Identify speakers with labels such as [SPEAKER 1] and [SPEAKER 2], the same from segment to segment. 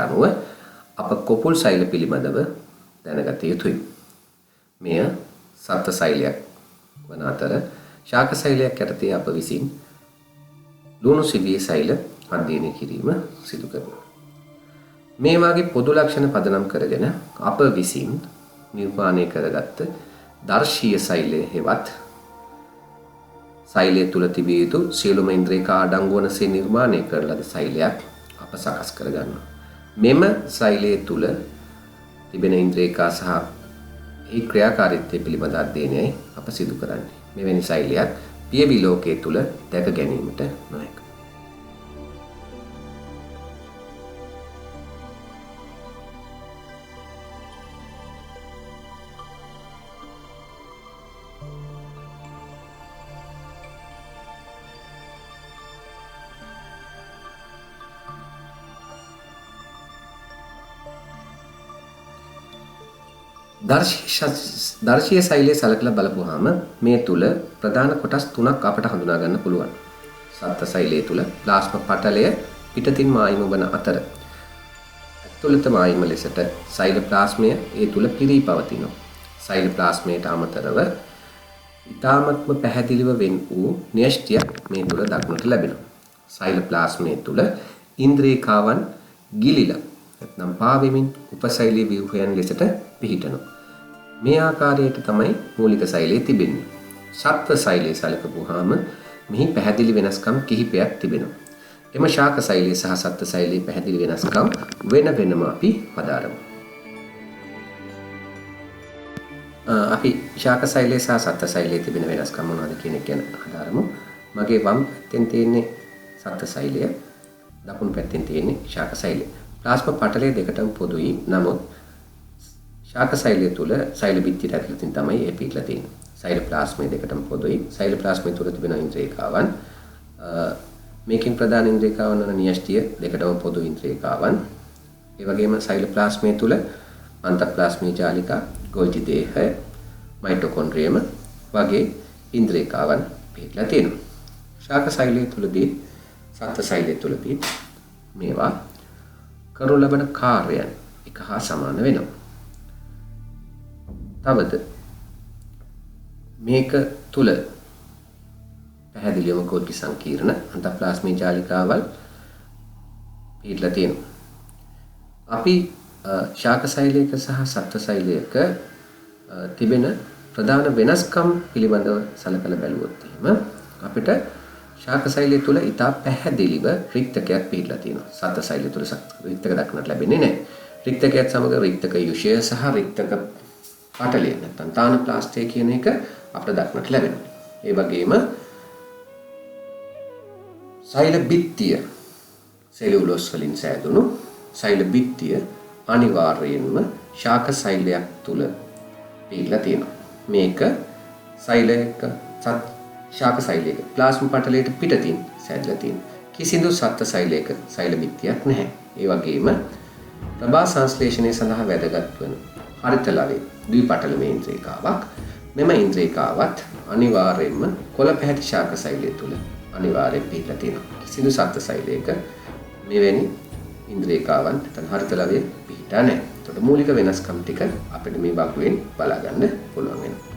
[SPEAKER 1] අනුව අප කොපුල් සෛල පිළිබඳව දැනගත යුතුයි. මෙය සත්ත්ව සෛලයක් වන අතර ශාක සෛලයක් යටතේ අප විසින් ලුණු සිවියේ සෛල අධ්‍යයනය කිරීම සිදු කරනවා. මේ වාගේ පොදු ලක්ෂණ පදනම් කරගෙන අප විසින් නිර්මාණය කරගත්ත දර්ශීය සෛලය හෙවත් සෛලය තුල තිබිය යුතු සියලුම ඉන්ද්‍රියක අඩංගු වනසේ නිර්මාණය කරන ලද සෛලයක් අප සකස් කරගන්නවා. මෙම සෛලය තුල තිබෙන ඉන්ද්‍රියකා සහ ඒ ක්‍රියාකාරීත්වය පිළිබඳ අධ්‍යයනයයි අප සිදු කරන්නේ. මෙවැනි සෛලයක් පියවි ලෝකයේ තුල දැක ගැනීමට නොහැක. දර්ශීය සෛලය සලකලා බලපුවාම මේ තුල ප්‍රධාන කොටස් තුනක් අපට හඳුනා ගන්න පුළුවන්. සත්ත්ව සෛලය තුල ප්ලාස්ම පටලය පිටතින් මායිම වන අතර ඇතුළත මායිම ලෙසට සෛල ප්ලාස්මය ඒ තුල පිරී පවතිනවා. සෛල ප්ලාස්මයට අමතරව ඊ타මත්ම පැහැදිලිව වෙන් වූ න්‍යෂ්ටියක් මේ තුල දක්නට ලැබෙනවා. සෛල ප්ලාස්මය තුල ඉන්ද්‍රියකාවන් ගිලිලා නැත්නම් පාවෙමින් උපසෛලීය ව්‍යුහයන් ලෙසට පිහිටනවා. මේ ආකාරයට තමයි මූලික සෛලය තිබෙන්නේ. සත්ත්ව සෛලය සැලකපුවාම මෙහි පැහැදිලි වෙනස්කම් කිහිපයක් තිබෙනවා. එම ශාක සෛලය සහ සත්ත්ව සෛලයේ පැහැදිලි වෙනස්කම් වෙන වෙනම අපි හදාරමු. අපි ශාක සෛලය සහ සත්ත්ව සෛලයේ තිබෙන වෙනස්කම් මොනවද කියන එක ගැන හදාරමු. මගේ වම් පැත්තෙන් තියෙන්නේ සත්ත්ව සෛලය, දකුණු පැත්තෙන් තියෙන්නේ ශාක සෛලය. ප්ලාස්ම පටලය දෙකටම පොදුයි. නමුත් ශාක සෛලය තුල සෛල බිත්තියට ඇතුළතින් තමයි ඒ පිටලා තියෙන්නේ. සෛල ප්ලාස්මය දෙකටම පොදුයි. සෛල ප්ලාස්මය තුල තිබෙන ඉන්ද්‍රියකාවන් මේකෙන් ප්‍රධාන ඉන්ද්‍රියකාවන් වන න්‍යෂ්ටිය දෙකටම පොදු ඉන්ද්‍රියකාවන්. ඒ වගේම සෛල ප්ලාස්මය තුල අන්තප්ලාස්මීය ජාලිකා, ගොල්ජි දේහය, මයිටොකොන්ඩ්‍රියම වගේ ඉන්ද්‍රියකාවන් පිටලා තියෙනවා. ශාක සෛලය තුලදී සත්ත්ව සෛලය තුලදී මේවා කරනු ලබන කාර්යයන් එක හා සමාන වෙනවා. තවද මේක තුල පැහැදිලිවම ගොල්ජි සංකීර්ණ අන්තප්ලාස්මීය ජාලිකාවල් පිටලා තියෙනවා. අපි ශාක සෛලයක සහ සත්ත්ව සෛලයක තිබෙන ප්‍රධාන වෙනස්කම් පිළිබඳව සලකලා බැලුවොත් එහෙම අපිට ශාක සෛලය තුල ඉතා පැහැදිලිව රික්තකයක් පිටලා තියෙනවා. සත්ත්ව සෛලය තුල රික්තක දක්නට ලැබෙන්නේ නැහැ. රික්තකයත් සමග රික්තක යුෂය සහ රික්තක පටලය නැත්නම් තාන ප්ලාස්ටය කියන එක අපිට දක්නට ලැබෙනවා. ඒ වගේම සෛල බිත්තිය සෙලියුලෝස් වලින් සෑදුණු සෛල බිත්තිය අනිවාර්යයෙන්ම ශාක සෛලයක් තුල පිටලා තියෙනවා. මේක ශාක සෛලයක ප්ලාස්ම පටලයට පිටතින් සෑදලා තියෙනවා. කිසිදු සත්ත්ව සෛලයක සෛල බිත්තියක් නැහැ. ඒ වගේම ප්‍රභා සංශ්ලේෂණය සඳහා වැදගත් වන හරිත ලවයේ ද්විපටලමය ඉන්ද්‍රියකාවක්. මෙම ඉන්ද්‍රියකාවත් අනිවාර්යයෙන්ම කොළ පැහැති ශාක සෛලය තුල අනිවාර්යයෙන් පිටලා තියෙනවා. කිසිදු සත්ත්ව සෛලයක මෙවැනි ඉන්ද්‍රියකාවන් නැත්නම් හරිත ලවයේ පිටා නැහැ. ඒකට මූලික වෙනස්කම් ටික අපිට මේ වගුවෙන් බලා ගන්න පුළුවන් වෙනවා.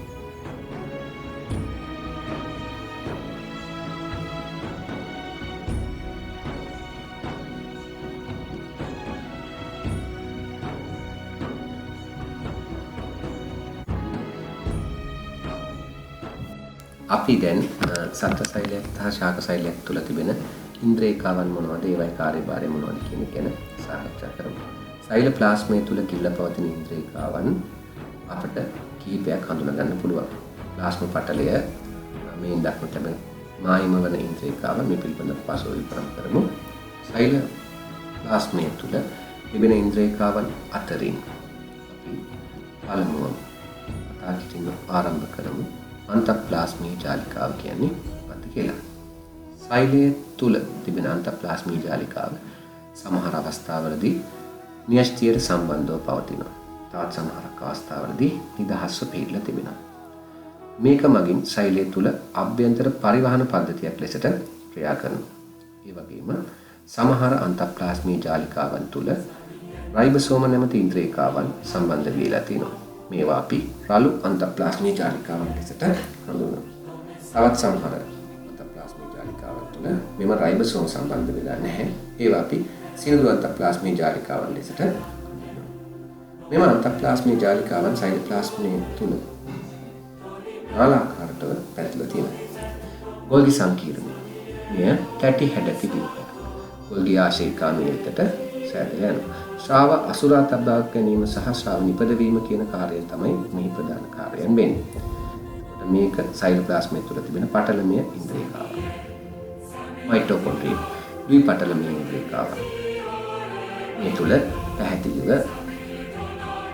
[SPEAKER 1] අපි දැන් සත්ත්ව සෛලයක් සහ ශාක සෛලයක් තුල තිබෙන ඉන්ද්‍රියකාවන් මොනවද, ඒවයි කාර්යභාරය මොනවද කියන එක ගැන සාකච්ඡා කරමු. සෛල ප්ලාස්මය තුල කිල්ලා පවතින ඉන්ද්‍රියකාවන් අපට කීපයක් හඳුනා ගන්න පුළුවන්. ප්ලාස්ම පටලය මේ දක්නට ලැබෙන මායිම වන ඉන්ද්‍රියකාවන් මේ පිළිබඳව පසුව විවරම් කරමු. සෛල ප්ලාස්මය තුල තිබෙන ඉන්ද්‍රියකාවන් අතරින් අපි පළමුව ආරම්භ කරමු. අන්තප්ලාස්මීය ජාලිකාව කියන්නේ මොකක්ද කියලා. සෛලය තුල තිබෙන අන්තප්ලාස්මීය ජාලිකාව සමහර අවස්ථාවලදී න්‍යෂ්ටියට සම්බන්ධව පවතිනවා. තවත් සමහර අවස්ථාවලදී නිදහස්ව පිළිලා තිබෙනවා. මේක මගින් සෛලය තුල අභ්‍යන්තර පරිවහන පද්ධතියක් ලෙසට ක්‍රියා කරනවා. ඒ වගේම සමහර අන්තප්ලාස්මීය ජාලිකාවන් තුල රයිබෝසෝම නැමැති ඉන්ද්‍රියකාවන් සම්බන්ධ වෙලා තියෙනවා. මේවා අපි රළු අන්තප්ලාස්මීය ජාලිකාවන් ලෙසට හඳුන්වනවා. තවත් සමහර අන්තප්ලාස්මීය ජාලිකාවන් තුළ මෙම රයිබෝසෝම සම්බන්ධ වෙලා නැහැ. ඒවා අපි සිනිඳු අන්තප්ලාස්මීය ජාලිකාවන් ලෙසට හඳුන්වනවා. මෙම අන්තප්ලාස්මීය ජාලිකාවන් සයිටෝප්ලාස්මයේ තුළ නාලාකාරව පැතිරලා තියෙනවා. ගොල්ගි සංකීර්ණය. මෙය කැටි හැඩ තිබෙනවා. ගොල්ගි ආශේකාමී වෙතට සෑදලා යනවා. ශ්‍රාව අසුරා තබා ගැනීම සහ ශ්‍රාව නිපදවීම කියන කාර්යය තමයි මේ ප්‍රධාන කාර්යයන් වෙන්නේ. මේක සයිටෝප්ලාස්මය තුළ තිබෙන පටලමය ඉන්ද්‍රියකාවක්. මයිටොකොන්ඩ්‍රිය ද්විපටලමය ඉන්ද්‍රියකාවක්. මේ තුළ පැහැදිලිව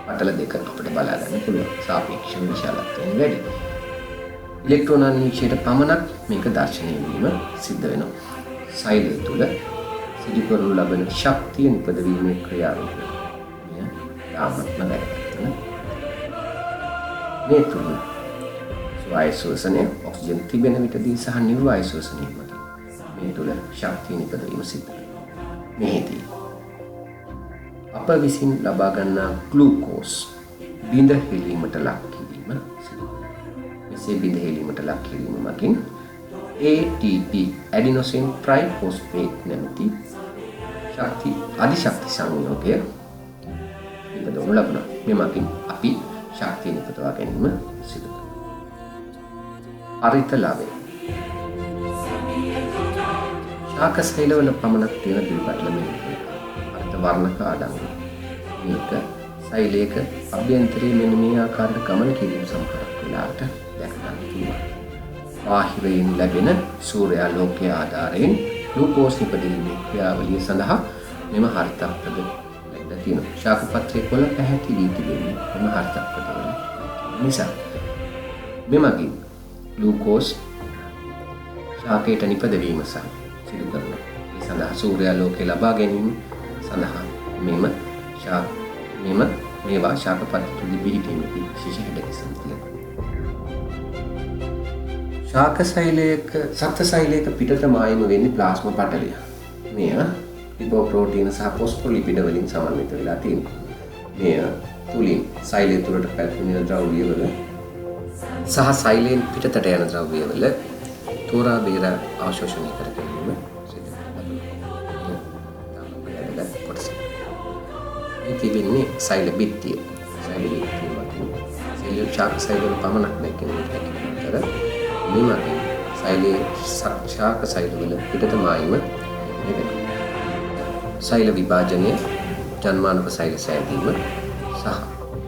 [SPEAKER 1] පටල දෙක අපිට බලා ගන්න පුළුවන්. සාපේක්ෂව විශාලත්වයෙන් වැඩි. ඉලෙක්ට්‍රෝන අනිශ්චයට පමණක් මේක දර්ශනය වීම සිද්ධ වෙනවා. සෛලය තුළ සිදු කරනු ලබන ශක්තිය නිපදවීමේ ක්‍රියාවලිය. මෙය තාමත්ම වැදගත්. මේ තුළ වායු ශ්වසනය ඔක්සිජන් තිබෙන විටදී සහ නිර්වායු ශ්වසනය මත මේ තුළ ශක්තිය නිපදවීම සිද්ධ වෙනවා. මෙහිදී අප විසින් ලබා ගන්නා ග්ලූකෝස් බිඳ හෙලීමට ලක් කිරීම සිදු වෙනවා. මෙසේ බිඳ හෙලීමට ලක් කිරීම මගින් ATP adenosine triphosphate නැමැති ශක්ති අධිශක්ති සංයෝගය නිපදවනු ලබනවා. මෙමගින් අපි ශක්තිය නිපදවා ගැනීම සිදු කරනවා. අරිත ලවය ශාක සෛලවල පමණක් තියෙන ද්විපටලමය අරිත වර්ණක අඩංගු. මේක සෛලයක අභ්‍යන්තරයේ මෙන්න මේ ආකාරයට ගමන කිරීම සමහර වෙලාවට දැක ගන්න පුළුවන්. බාහිරයෙන් ලැබෙන සූර්යාලෝකයේ ආධාරයෙන් ග්ලූකෝස් නිපදවීමේ ක්‍රියාවලිය සඳහා මෙම හරිතප්‍රද ලැබලා තියෙනවා. ශාක පත්‍රයේ කොළ පැහැති වී තිබෙන්නේ මෙම හරිතප්‍රදවල නිසා. මෙමගින් ග්ලූකෝස් ශාකයට නිපදවීම සහ සිදු කරනවා. ඒ සඳහා සූර්යාලෝකය ලබා ගැනීම සඳහා මේවා ශාක පත්‍ර තුළ පිහිටීමේදී විශේෂ හැඩගැසීම් තියෙනවා. ශාක සෛලයක සත්ත්ව සෛලයක පිටත මායිම වෙන්නේ ප්ලාස්මා පටලය. මෙය ලිපෝප්‍රෝටීන සහ ෆොස්ෆොලිපිඩ වලින් සමන්විත වෙලා තියෙනවා. මෙය තුලින් සෛලය තුළට පැමිණෙන ද්‍රව්‍යවල සහ සෛලයෙන් පිටතට යන ද්‍රව්‍යවල තෝරා බේරා අවශෝෂණය කර ගැනීම සිදු කරනවා. මේ තිබෙන්නේ සෛල බිත්තිය. සෛල බිත්තිය වගේ ශාක සෛලවල පමණක් දැක්වෙන අතර මෙමගින් සෛලයේ ශාක සෛලවල පිටත මායිම සෛල විභාජනය, ජන්මානක සෛල සෑදීම සහ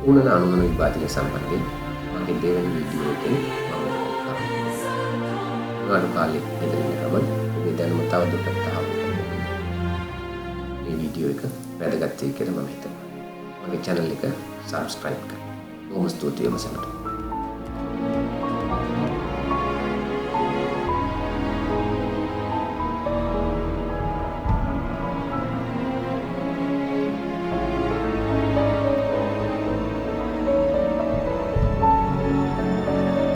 [SPEAKER 1] උණන අනුමන විභාජනය සම්බන්ධයෙන් මගේ දෙවන වීඩියෝ එකෙන් මම කාලේ ඉදිරියට ගමන් ඔබේ දැනුම තවදුරටත් තහවුරු කරගන්න. මේ වීඩියෝ එක වැදගත් වෙයි කියලා මම හිතනවා. මගේ channel එක subscribe කරන්න. බොහොම ස්තුතියි ඔබ සැමට.